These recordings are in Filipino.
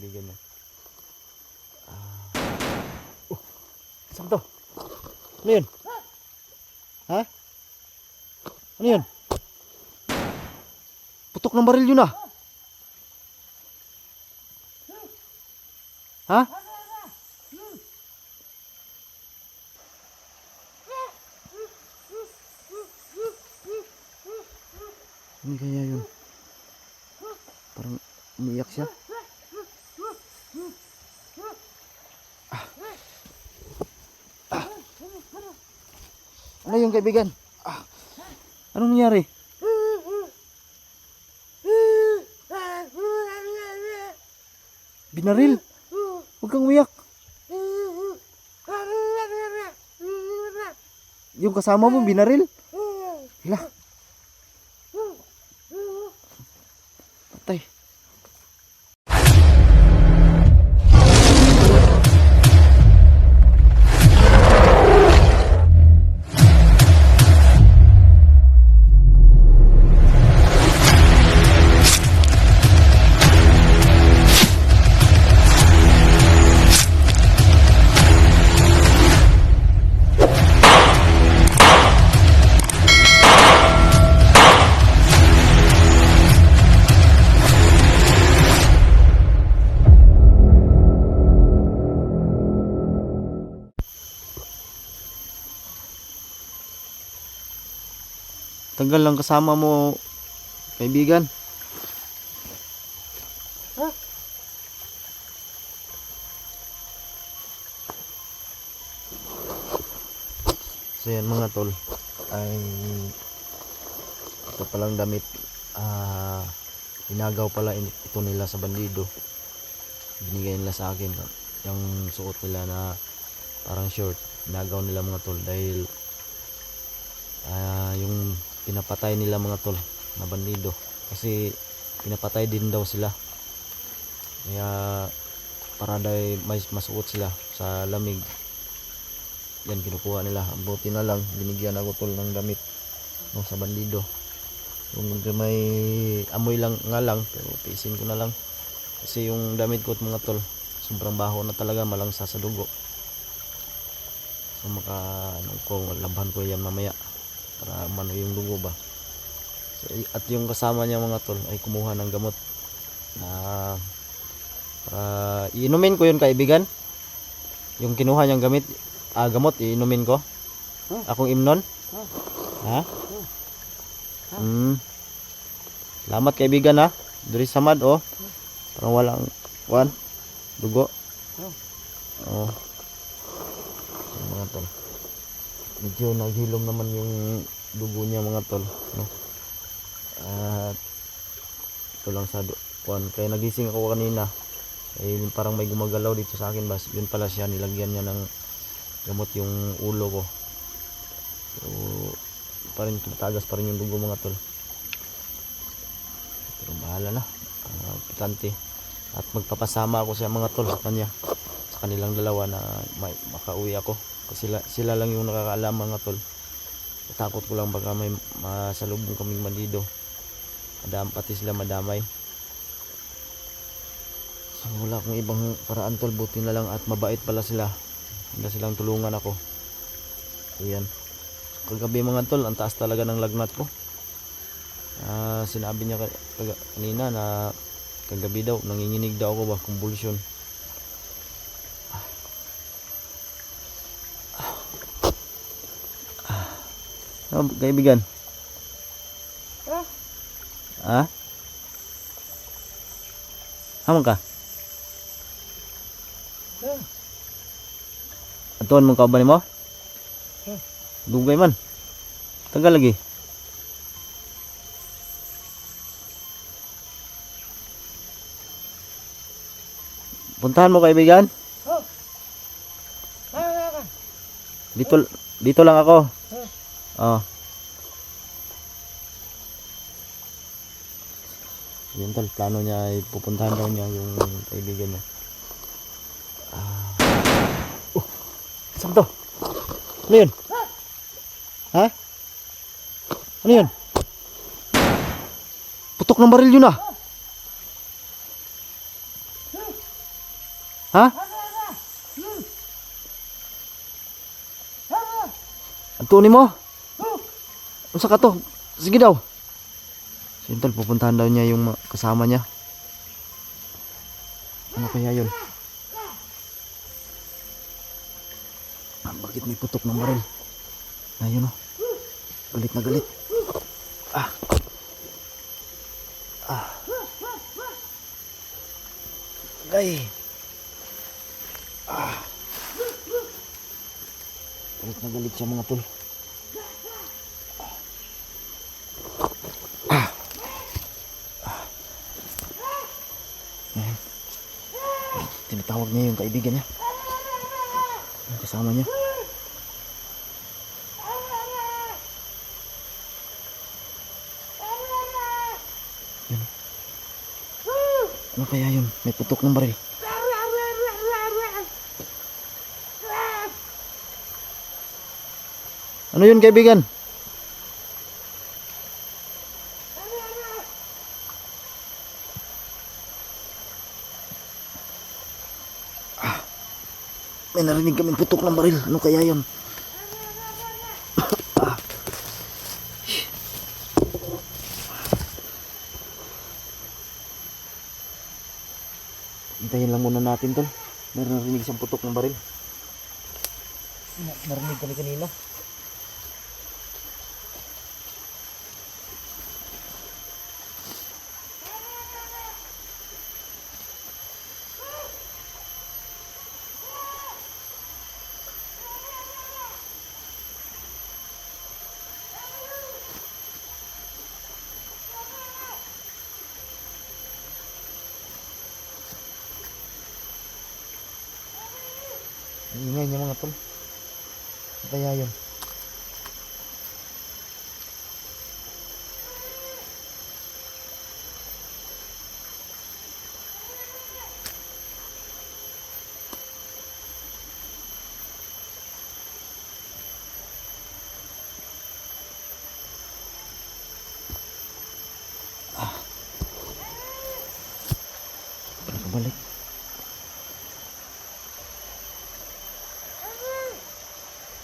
kaibigan niya. Saan to? Ano yun? Ha? Ano yun? Putok ng baril yun ah. Ha? Ano kaya yun? Parang umiyak siya. Ano yung kaibigan? Anong nangyari? Binaril? Huwag kang umiyak. Yung kasama mo binaril? Hala. Patay. Tagal lang kasama mo, kaibigan. So yan mga tol, ay ito palang damit, inagaw pala ito nila sa bandido. Binigay nila sa akin yung suot nila na parang short, inagaw nila mga tol dahil yung pinapatay nila mga tol na bandido, kasi pinapatay din daw sila, kaya para daw may masuot sila sa lamig. Yan kinukuha nila. Buti na lang binigyan ako tol ng damit no, sa bandido. Kung may amoy lang nga lang, pero tiisin ko na lang kasi yung damit ko mga tol sobrang baho na talaga, malangsa sa dugo. So laban ko yan mamaya para mano yung dugo ba. So, at yung kasama niya mga tol ay kumuha ng gamot na iinumin ko yun kaibigan. Yung kinuha niyang gamot iinumin ko. Akong imnon. Ha? Salamat kaibigan ha. Diri samad oh. Parang walang dugo. Oh. So, mga tol, medyo naghilom naman yung dugo niya mga tol, no? At ito lang sa kaya nagising ako kanina, parang may gumagalaw dito sa akin, bas yun pala siya, nilagyan niya ng gamot yung ulo ko. So parang tumatagas pa rin yung dugo mga tol, pero bahala na, importante. At magpapasama ako sa mga tol sa kanya, sa kanilang dalawa, na makauwi ako. Kasi sila lang yung nakakaalam mga tol. Takot ko lang baka may masalubong kaming bandido, pati sila madamay. So wala akong ibang paraan tol, buti na lang at mabait pala sila, handa silang tulungan ako. So yan, kagabi mga tol, ang taas talaga ng lagnat ko. Sinabi niya kanina na kagabi daw nanginginig daw ako ba, convulsion. Kaibigan. Hamon ka? Atuan mong kauban mo? Dugay man. Tagal lagi. Puntahan mo kaibigan? Dito lang ako. Oh. Yun tol, plano niya ay pupuntahan daw niya yung kaibigan niya. Saan to? Ano yun? Ha? Ano yun? Putok ng baril yun ah. Ha? Antunin mo? Unsa ka to? Sige daw. Sintal, pupuntahan daw niya yung kasama niya. Ano kaya yun? Bakit may putok ng baril? Ayun o. Galit na galit. Ay. Galit na galit siya mga tol. Tinatawag niya yung kaibigan niya. Yung kasama niya. Yun. Ano kaya yun? May putok ng baril. Ano yun kaibigan? May narinig kaming putok ng baril. Ano kaya yun? Hintayin lang muna natin tol. Meron narinig isang putok ng baril. Narinig kami kanina. Ang ingay niya mga tol. Ano kaya yun? Nakabalik.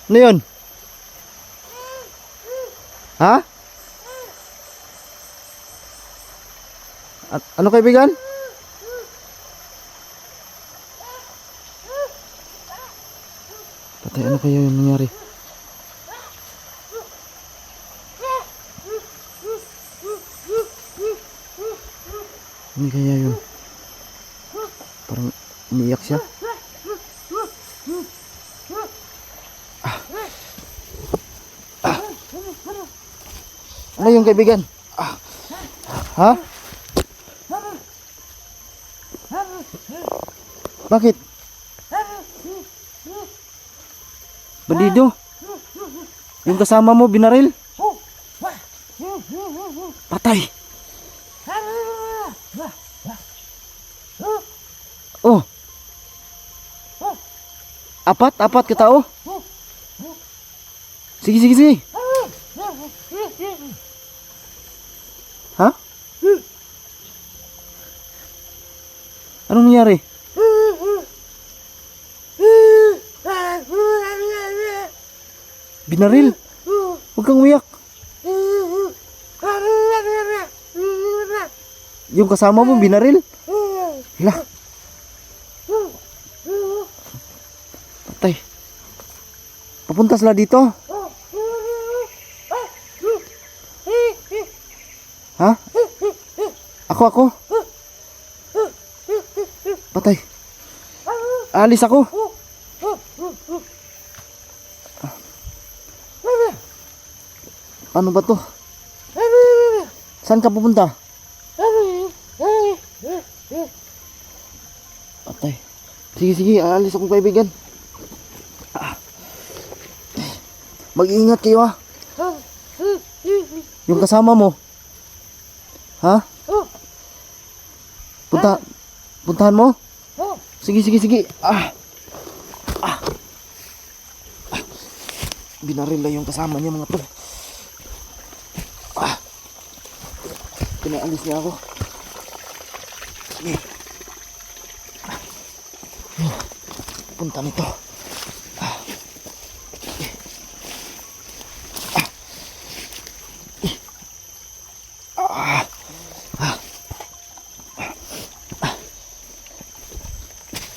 Ano yun? Ha? Ano kaibigan? Patay, ano kaya yung nangyari? Ano kaya yun? Parang umiiyak siya. Ano yung kaibigan? Ha? Bakit? Bandido? Yung kasama mo binaril? Patay. Oh. Apat katao? Sige, sige, sige. Ha? Anong nangyari? Binaril? Huwag kang umiyak. Yung kasama mo binaril? Hala. Patay. Papunta sila dito. Ha? Ako. Patay. Alis ako. Paano ba to? Saan ka pupunta? Patay. Sige, aalis ako kaibigan. Mag-iingat kayo ha. Yung kasama mo. Ha? Puntahan mo? Sige. Binaril lang yung kasama niya mga tol. Pinaalis niya ako. Sige. Punta nito.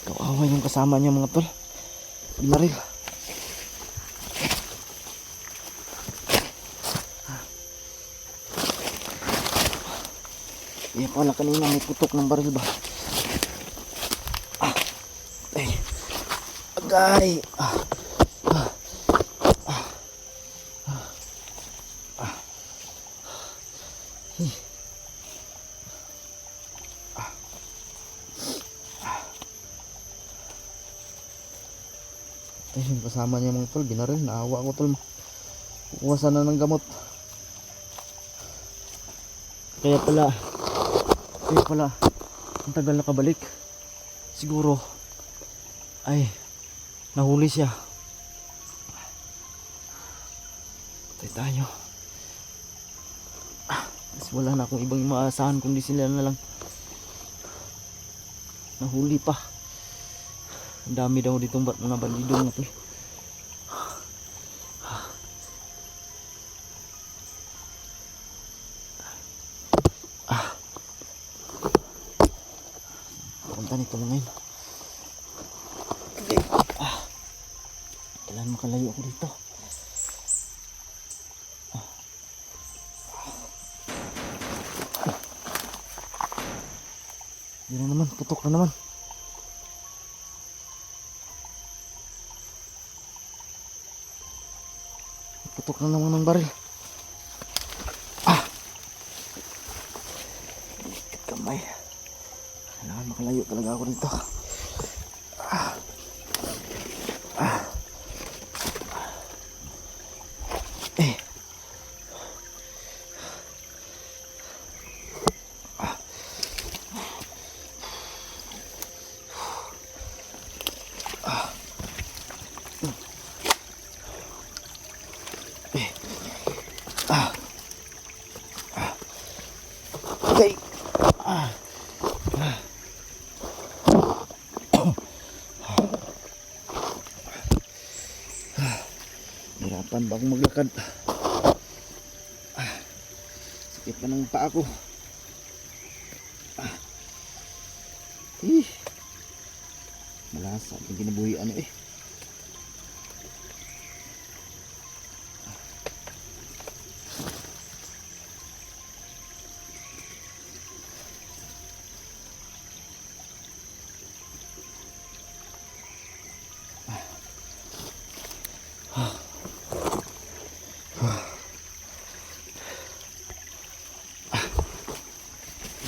Kawawa yung kasama niya mga tol. Binaril. Yan pala kanina may putok ng baril ba? Ay. Agay. Ay, yung kasama niya mga tol, binaril. Naawa ko tol. Kukuha sana ng gamot. Kaya pala ang tagal nakabalik. Siguro ay nahuli siya. Patay tayo. Kasi wala na akong ibang maasahan kundi sila na lang. Nahuli pa. Ang dami daw ditong mga bandido nga to. Punta nito lang ngayon. Kailangan makalayo ako dito. Yun na naman, putok na naman. Putok na naman ng baril. Dikit kamay. Kailangan makalayo talaga ako dito. Okay. Hirapan ba akong maglakad? Sakit pa ng paa ko. Malasa ang kinabuhian eh.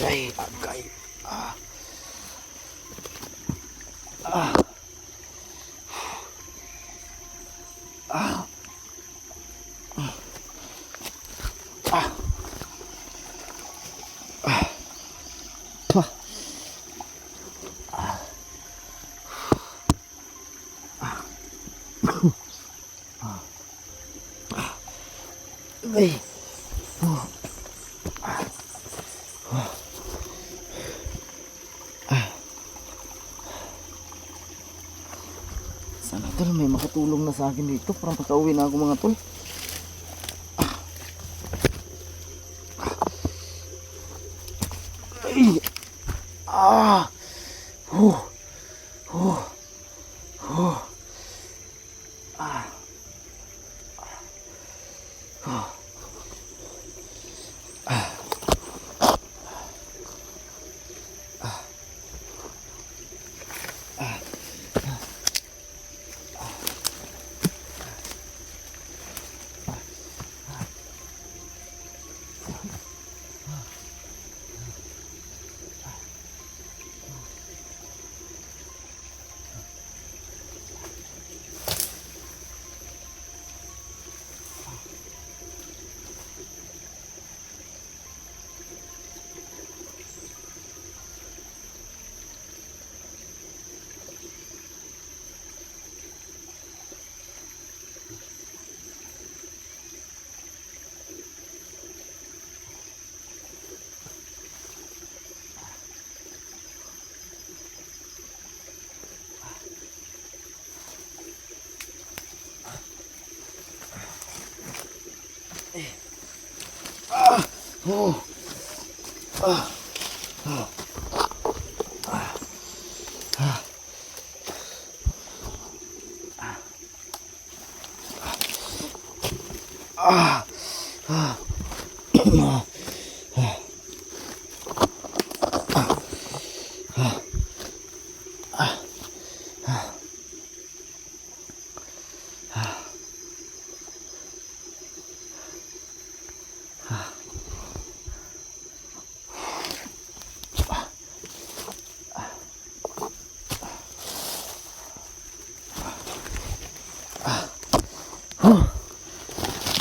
Agay, agay. Ay. Sana tol may makatulong na sa akin dito para makauwi na ako mga tol. Ay. Oh. Oh. Ah. Ah. Ah.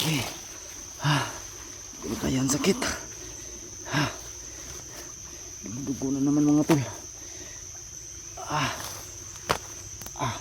Okay. Hindi na kaya ang sakit. Dugo na naman mga tol. Ah. Ah.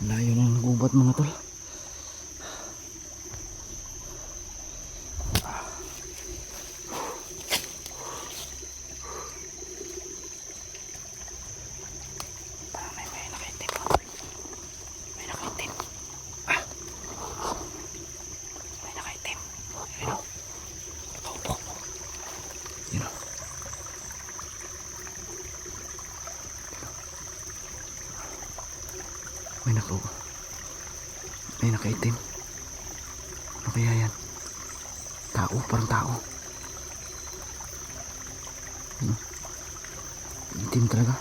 Layo na ng gubat mga tol. May nakaitim. May nakaitim. May nakaitim. Ayun o. Nakaupo. Yun o. May nakaitim. Ano kaya yan? Tao, parang tao. Itim talaga.